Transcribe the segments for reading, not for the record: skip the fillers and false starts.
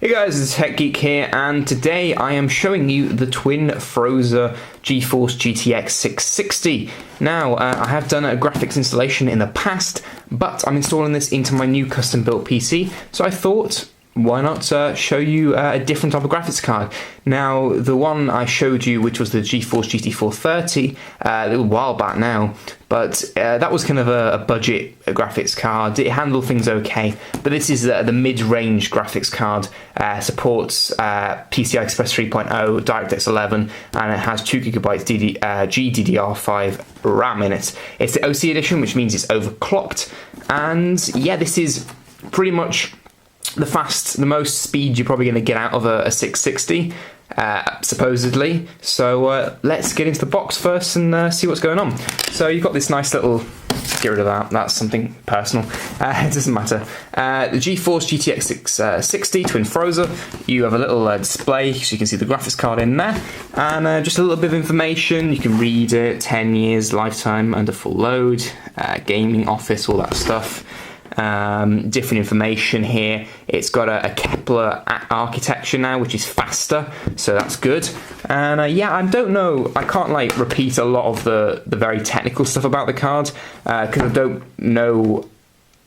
Hey guys, it's Tech Geek here, and today I am showing you the twin Frozr GeForce GTX 660. Now, I have done a graphics installation in the past, but I'm installing this into my new custom-built PC, so I thought, why not show you a different type of graphics card. Now, the one I showed you, which was the GeForce GT 430, a little while back now, but that was kind of a budget graphics card. It handled things okay, but this is the mid-range graphics card. Supports PCI Express 3.0, DirectX 11, and it has 2GB GDDR5 RAM in it. It's the OC edition, which means it's overclocked, and yeah, this is pretty much the most speed you're probably going to get out of a 660, supposedly. So let's get into the box first and see what's going on. So you've got this nice little, get rid of that, that's something personal, it doesn't matter. The GeForce GTX 660 twin Frozr. You have a little display so you can see the graphics card in there, and just a little bit of information. You can read it, 10 years lifetime under full load, gaming, office, all that stuff. Different information here. It's got a Kepler architecture now, which is faster, so that's good. And yeah, I don't know, I can't like repeat a lot of the very technical stuff about the card, because I don't know.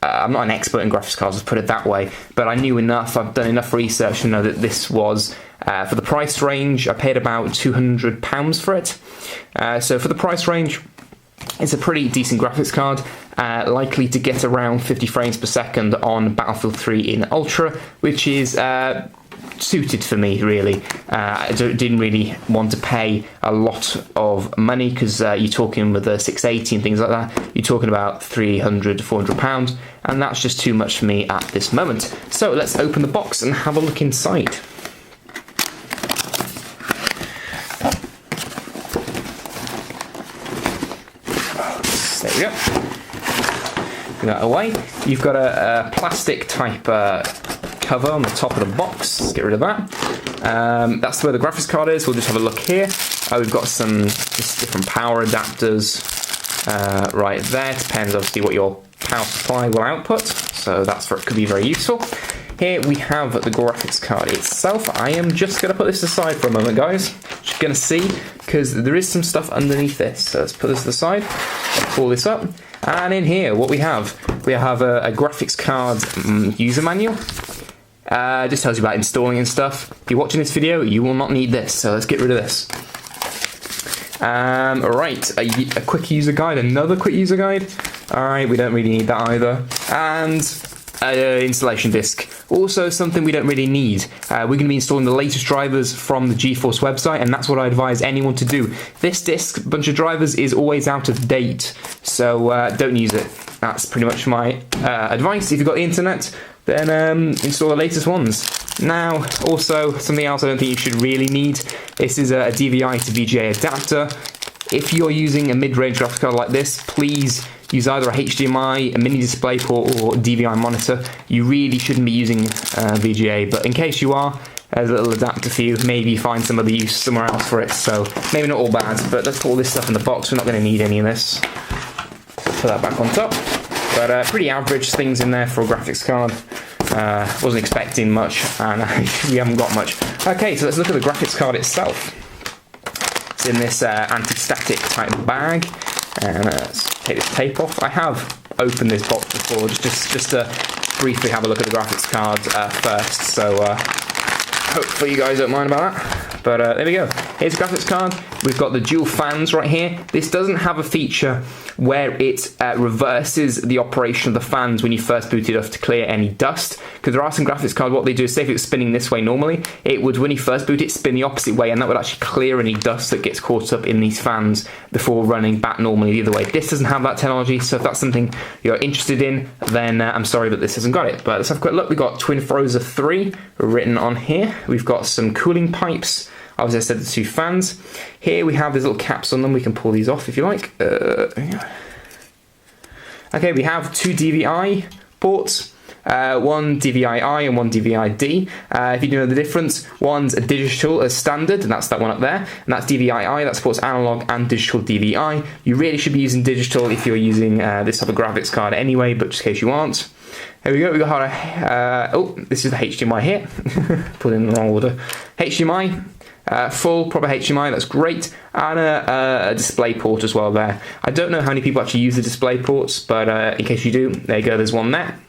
I'm not an expert in graphics cards, let's put it that way, but I knew enough, I've done enough research to know that this was, for the price range, I paid about £200 for it. So for the price range, it's a pretty decent graphics card, likely to get around 50 frames per second on Battlefield 3 in Ultra, which is suited for me, really. I didn't really want to pay a lot of money, because you're talking with the 680 and things like that, you're talking about £300 to £400, and that's just too much for me at this moment. So let's open the box and have a look inside. There we go. Get that away. You've got a plastic type cover on the top of the box. Let's get rid of that. That's where the graphics card is. We'll just have a look here. We've got some just different power adapters right there. Depends obviously what your power supply will output. So that's where it could be very useful. Here we have the graphics card itself. I am just going to put this aside for a moment, guys. Just going to see, because there is some stuff underneath this. So let's put this to the side. Let's pull this up. And in here, what we have a graphics card user manual. Just tells you about installing and stuff. If you're watching this video, you will not need this. So let's get rid of this. Right, a quick user guide, another quick user guide. Alright, we don't really need that either. And installation disk. Also something we don't really need. We're going to be installing the latest drivers from the GeForce website, and that's what I advise anyone to do. This disk, bunch of drivers, is always out of date, so don't use it. That's pretty much my advice. If you've got the internet, then install the latest ones. Now, also, something else I don't think you should really need. This is a DVI to VGA adapter. If you're using a mid-range graphics card like this, please use either a HDMI, a mini display port, or DVI monitor. You really shouldn't be using VGA, but in case you are, there's a little adapter for you. Maybe you find some other use somewhere else for it, so maybe not all bad, but let's put all this stuff in the box. We're not going to need any of this. Put that back on top. But pretty average things in there for a graphics card. Wasn't expecting much, and we haven't got much. Okay, so let's look at the graphics card itself. It's in this anti-static type bag. And let's take this tape off. I have opened this box before, just to briefly have a look at the graphics card first, so hopefully you guys don't mind about that. But there we go. Here's the graphics card. We've got the dual fans right here. This doesn't have a feature where it reverses the operation of the fans when you first boot it off to clear any dust, because there are some graphics cards, what they do is, say if it was spinning this way normally, it would, when you first boot it, spin the opposite way, and that would actually clear any dust that gets caught up in these fans before running back normally the other way. This doesn't have that technology, so if that's something you're interested in, then I'm sorry, but this hasn't got it. But let's have a quick look. We've got twin Frozr 3 written on here. We've got some cooling pipes. As I said, the two fans. Here we have these little caps on them. We can pull these off if you like. Okay, we have two DVI ports. One DVI-I and one DVI-D. If you know the difference, one's a digital as standard, and that's that one up there, and that's DVI-I, that supports analog and digital DVI. You really should be using digital if you're using this type of graphics card anyway, but just in case you aren't. Here we go. We got our oh, this is the HDMI here. Put it in the wrong order. HDMI. Full proper HDMI, that's great, and a display port as well there. I don't know how many people actually use the display ports, but in case you do, there you go, there's one there.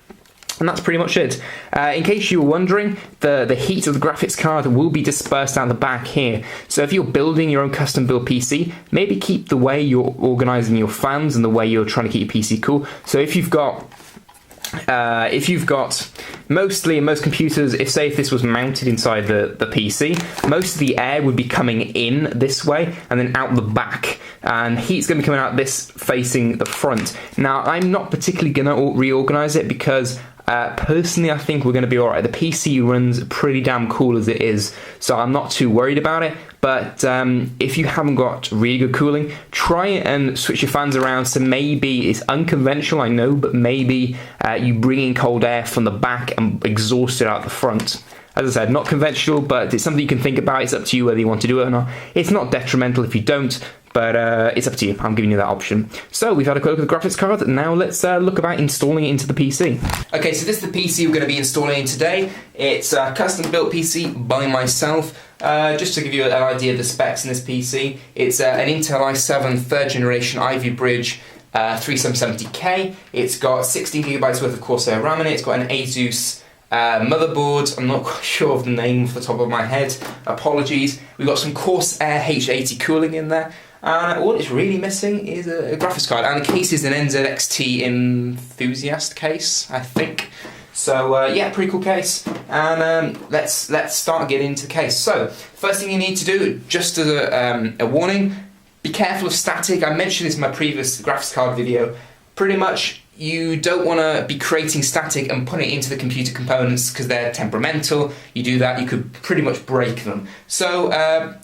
And that's pretty much it. In case you were wondering, the heat of the graphics card will be dispersed down the back here. So if you're building your own custom built PC, maybe keep the way you're organising your fans and the way you're trying to keep your PC cool. So if you've got mostly in most computers, if this was mounted inside the PC, most of the air would be coming in this way and then out the back, and heat's going to be coming out this facing the front. Now I'm not particularly going to reorganize it because personally I think we're going to be alright. The PC runs pretty damn cool as it is, so I'm not too worried about it. But if you haven't got really good cooling, try and switch your fans around. So maybe it's unconventional, I know, but maybe you bring in cold air from the back and exhaust it out the front. As I said, not conventional, but it's something you can think about. It's up to you whether you want to do it or not. It's not detrimental if you don't, but it's up to you. I'm giving you that option. So we've had a quick look at the graphics card. Now let's look about installing it into the PC. Okay, so this is the PC we're going to be installing today. It's a custom built PC by myself. Just to give you an idea of the specs in this PC, it's an Intel i7 3rd generation Ivy Bridge 3770K. It's got 16GB worth of Corsair RAM in it. It's got an Asus motherboard. I'm not quite sure of the name off the top of my head. Apologies. We've got some Corsair H80 cooling in there. And all it's really missing is a graphics card. And the case is an NZXT Enthusiast case, I think. So yeah, pretty cool case, and let's start getting into the case. So first thing you need to do, just as a warning, be careful of static. I mentioned this in my previous graphics card video. Pretty much, you don't want to be creating static and putting it into the computer components because they're temperamental. You do that, you could pretty much break them. So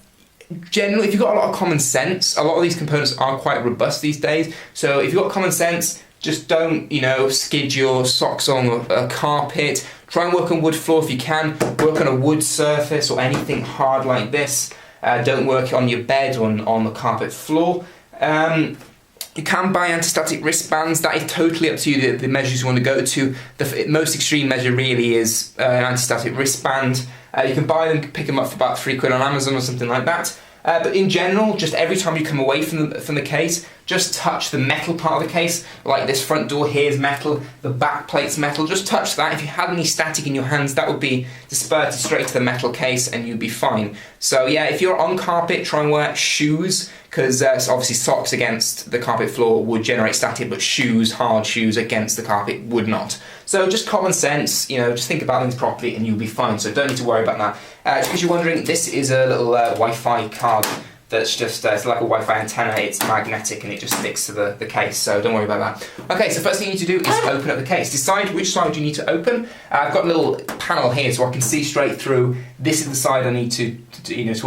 generally, if you've got a lot of common sense, a lot of these components are quite robust these days. So if you've got common sense, just don't, skid your socks on a carpet. Try and work on wood floor if you can. Work on a wood surface or anything hard like this. Don't work on your bed or on the carpet floor. You can buy anti-static wristbands. That is totally up to you, the measures you want to go to. The most extreme measure really is an anti-static wristband. You can buy them, pick them up for about £3 on Amazon or something like that. But in general, just every time you come away from the case, just touch the metal part of the case, like this front door here is metal, the back plate's metal, just touch that. If you had any static in your hands, that would be dispersed straight to the metal case and you'd be fine. So yeah, if you're on carpet, try and wear shoes, because obviously socks against the carpet floor would generate static, but shoes, hard shoes against the carpet would not. So just common sense, just think about things properly and you'll be fine, so don't need to worry about that. Just because you're wondering, this is a little Wi-Fi card that's just, it's like a Wi-Fi antenna, it's magnetic and it just sticks to the case, so don't worry about that. Okay, so first thing you need to do is open up the case. Decide which side you need to open. I've got a little panel here so I can see straight through. This is the side I need to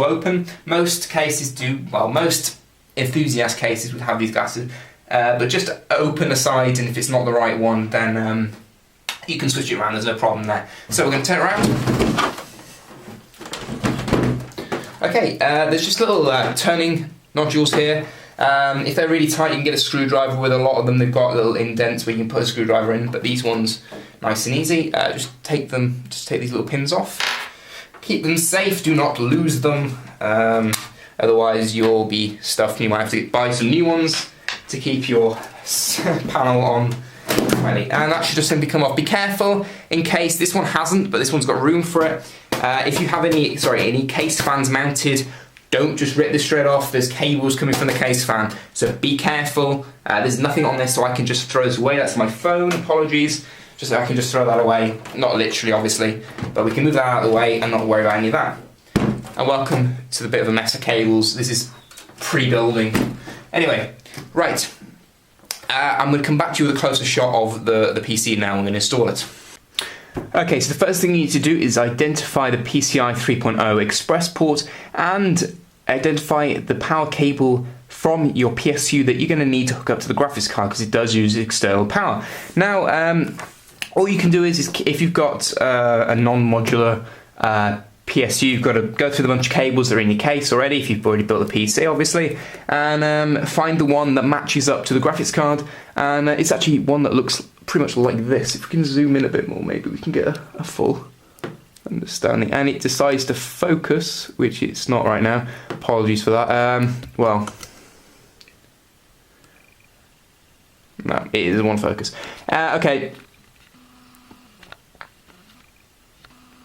open. Most cases do, well, most enthusiast cases would have these glasses, but just open the side, and if it's not the right one, then you can switch it around, there's no problem there. So we're going to turn it around. Okay, there's just little turning nodules here. If they're really tight, you can get a screwdriver. With a lot of them, they've got little indents where you can put a screwdriver in, but these ones, nice and easy. Just take these little pins off. Keep them safe, do not lose them. Otherwise you'll be stuffed and you might have to buy some new ones to keep your panel on. And that should just simply come off. Be careful in case this one hasn't, but this one's got room for it. If you have any case fans mounted, don't just rip this straight off. There's cables coming from the case fan, so be careful. There's nothing on this, so I can just throw this away. That's my phone, apologies. Just so I can just throw that away. Not literally, obviously, but we can move that out of the way and not worry about any of that. And welcome to the bit of a mess of cables. This is pre-building. Anyway, right. I'm going to come back to you with a closer shot of the PC now. I'm going to install it. Okay, so the first thing you need to do is identify the PCI 3.0 express port and identify the power cable from your PSU that you're going to need to hook up to the graphics card, because it does use external power. Now, all you can do is if you've got a non-modular PSU, you've got to go through the bunch of cables that are in your case already, if you've already built a PC obviously, and find the one that matches up to the graphics card, and it's actually one that looks pretty much like this. If we can zoom in a bit more, maybe we can get a full understanding. And it decides to focus, which it's not right now. Apologies for that. Well, no, it is one focus. Okay.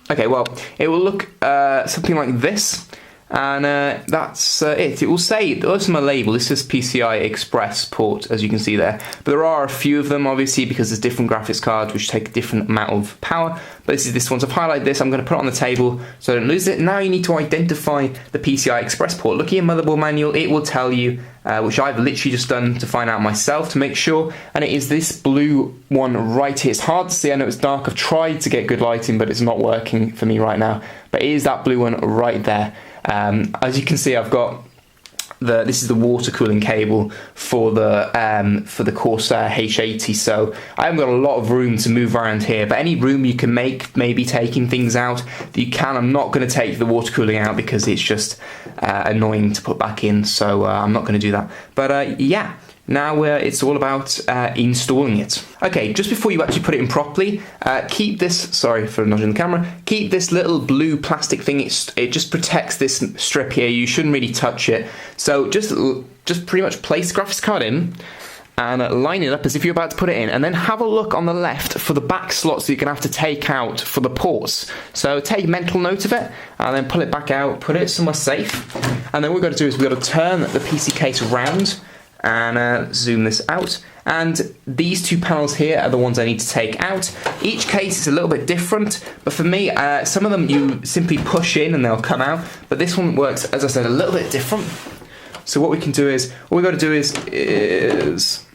Okay, well, it will look something like this. And that's it. It will say, that's my label, this is PCI Express port, as you can see there. But there are a few of them, obviously, because there's different graphics cards which take a different amount of power. But this is this one, so I've highlighted this, I'm going to put it on the table so I don't lose it. Now you need to identify the PCI Express port. Look at your motherboard manual, it will tell you, which I've literally just done to find out myself to make sure. And it is this blue one right here. It's hard to see, I know it's dark, I've tried to get good lighting, but it's not working for me right now. But it is that blue one right there. As you can see, I've got this is the water cooling cable for the Corsair H80, so I haven't got a lot of room to move around here, but any room you can make, maybe taking things out that you can. I'm not going to take the water cooling out because it's just annoying to put back in, so I'm not going to do that. But yeah, now it's all about installing it. Okay, just before you actually put it in properly, keep this, sorry for nudging the camera, keep this little blue plastic thing, it just protects this strip here. You shouldn't really touch it. So just pretty much place the graphics card in and line it up as if you're about to put it in, and then have a look on the left for the back slots that you're going to have to take out for the ports. So take mental note of it and then pull it back out, put it somewhere safe, and then what we've got to do is we've got to turn the PC case around and zoom this out, and these two panels here are the ones I need to take out. Each case is a little bit different, but for me, some of them you simply push in and they'll come out, but this one works, as I said, a little bit different. So what we can do is, all we've got to do is there's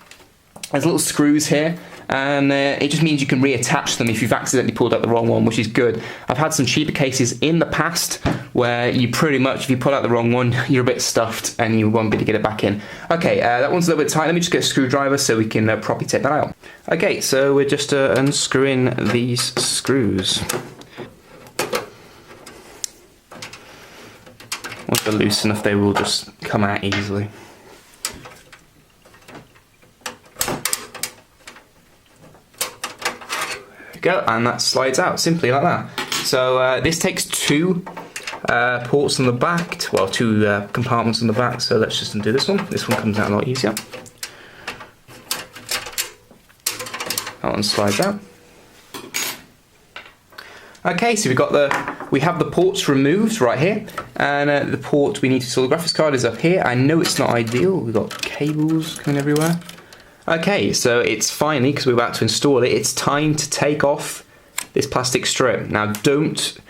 little screws here, and it just means you can reattach them if you've accidentally pulled out the wrong one, which is good. I've had some cheaper cases in the past where you pretty much, if you pull out the wrong one, you're a bit stuffed and you won't be able to get it back in. Okay, that one's a little bit tight. Let me just get a screwdriver so we can properly take that out. Okay, so we're just unscrewing these screws. Once they're loose enough, they will just come out easily. Go, and that slides out simply like that. So this takes two ports on the back, well, two compartments on the back, so let's just undo this one. This one comes out a lot easier. That one slides out. Okay, so we have the ports removed right here, and the port we need to install the graphics card is up here. I know it's not ideal, we've got cables coming everywhere. Okay, so it's finally, because we're about to install it, it's time to take off this plastic strip. Now don't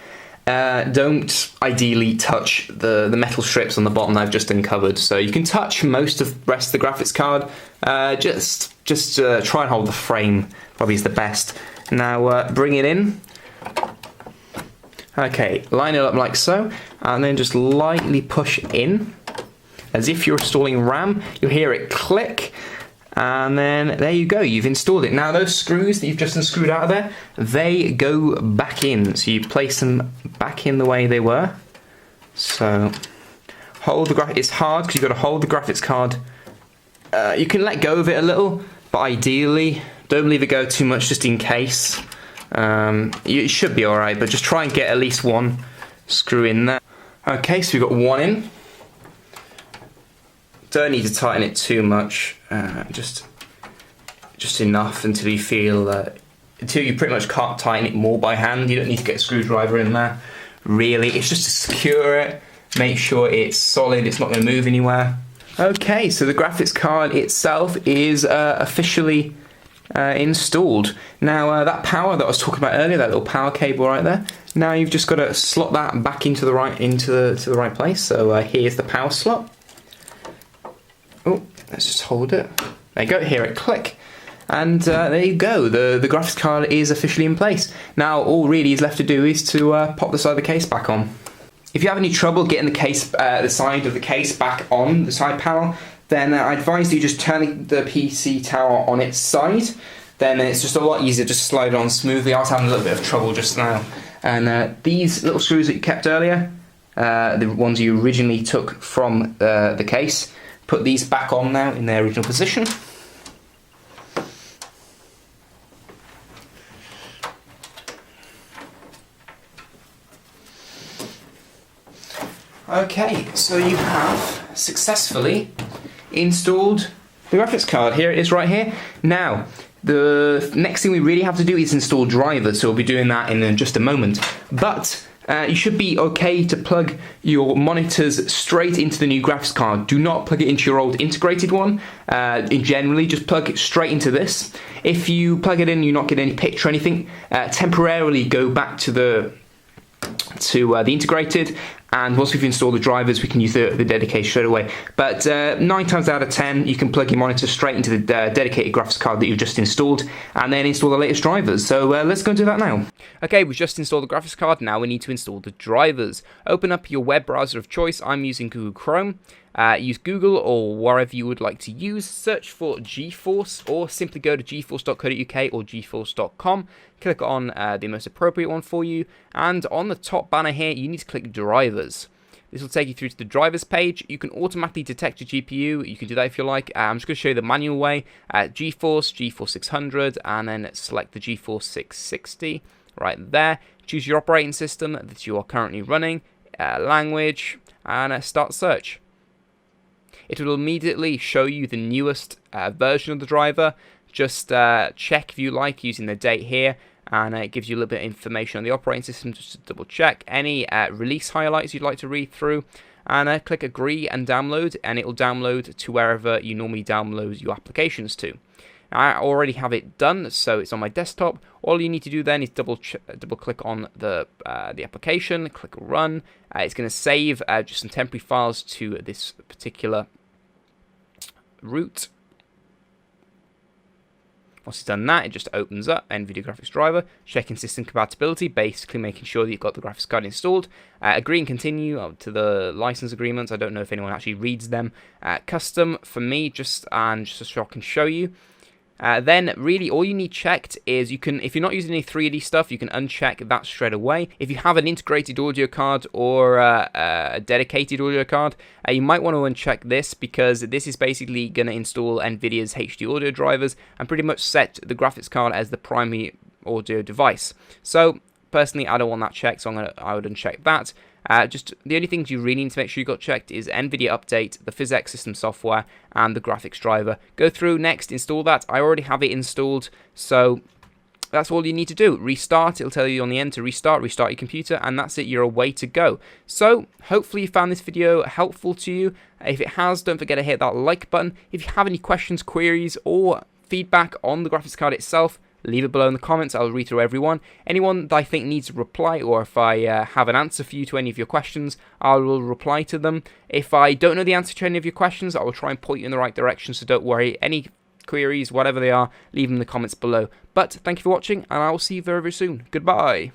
ideally touch the metal strips on the bottom that I've just uncovered. So you can touch most of the rest of the graphics card, just try and hold the frame, probably is the best. Now bring it in. Okay, line it up like so, and then just lightly push in, as if you're installing RAM. You'll hear it click. And then there you go, you've installed it. Now those screws that you've just unscrewed out of there, they go back in. So you place them back in the way they were. So hold the it's hard because you've got to hold the graphics card. You can let go of it a little, but ideally don't leave it go too much just in case. You should be alright, but just try and get at least one screw in there. Okay, so we've got one in. Don't need to tighten it too much, just enough until you feel, until you pretty much can't tighten it more by hand. You don't need to get a screwdriver in there, really. It's just to secure it, make sure it's solid, it's not going to move anywhere. Okay, so the graphics card itself is officially installed. Now that power that I was talking about earlier, that little power cable right there, now you've just got to slot that back into the right place. So here's the power slot. Oh, let's just hold it. There you go, hear it click. And there you go, the graphics card is officially in place. Now all really is left to do is to pop the side of the case back on. If you have any trouble getting the case, the side of the case back on, the side panel, then I advise you just turn the PC tower on its side. Then it's just a lot easier, just slide it on smoothly. I was having a little bit of trouble just now. And these little screws that you kept earlier, the ones you originally took from the case, put these back on now in their original position. Okay, so you have successfully installed the graphics card. Here it is right here. Now, the next thing we really have to do is install drivers, so we'll be doing that in just a moment. But you should be okay to plug your monitors straight into the new graphics card. Do not plug it into your old integrated one. Generally, just plug it straight into this. If you plug it in and you're not getting any picture or anything, temporarily go back to the integrated, and once we've installed the drivers we can use the dedicated straight away. But 9 times out of 10 you can plug your monitor straight into the dedicated graphics card that you've just installed and then install the latest drivers. So let's go and do that now. Okay, we've just installed the graphics card. Now we need to install the drivers. Open up your web browser of choice. I'm using Google Chrome. Use Google or wherever you would like to use. Search for GeForce, or simply go to geforce.co.uk or geforce.com. Click on the most appropriate one for you, and on the top banner here you need to click drivers. This will take you through to the drivers page. You can automatically detect your GPU. You can do that if you like. I'm just going to show you the manual way. GeForce, GeForce 600, and then select the GeForce 660 right there. Choose your operating system that you are currently running, language, and start search. It will immediately show you the newest version of the driver. Just check if you like using the date here, and it gives you a little bit of information on the operating system just to double check. Any release highlights you'd like to read through, and click agree and download, and it will download to wherever you normally download your applications to. I already have it done, so it's on my desktop. All you need to do then is double click on the application, click run. It's going to save just some temporary files to this particular root. Once it's done that, it just opens up NVIDIA graphics driver, checking system compatibility, basically making sure that you've got the graphics card installed. Agree and continue to the license agreements. I don't know if anyone actually reads them. Custom for me, just so I can show you. Then really all you need checked is you can, if you're not using any 3D stuff, you can uncheck that straight away. If you have an integrated audio card or a dedicated audio card, you might want to uncheck this, because this is basically going to install NVIDIA's HD audio drivers and pretty much set the graphics card as the primary audio device. So personally I don't want that checked, so I would uncheck that. Just the only things you really need to make sure you got checked is NVIDIA Update, the PhysX system software, and the graphics driver. Go through next, install that. I already have it installed, so that's all you need to do. Restart, it'll tell you on the end to restart your computer, and that's it, you're away to go. So hopefully you found this video helpful to you. If it has, don't forget to hit that like button. If you have any questions, queries, or feedback on the graphics card itself, leave it below in the comments. I'll read through everyone. Anyone that I think needs a reply, or if I have an answer for you to any of your questions, I will reply to them. If I don't know the answer to any of your questions, I will try and point you in the right direction, so don't worry. Any queries, whatever they are, leave them in the comments below. But thank you for watching, and I will see you very, very soon. Goodbye.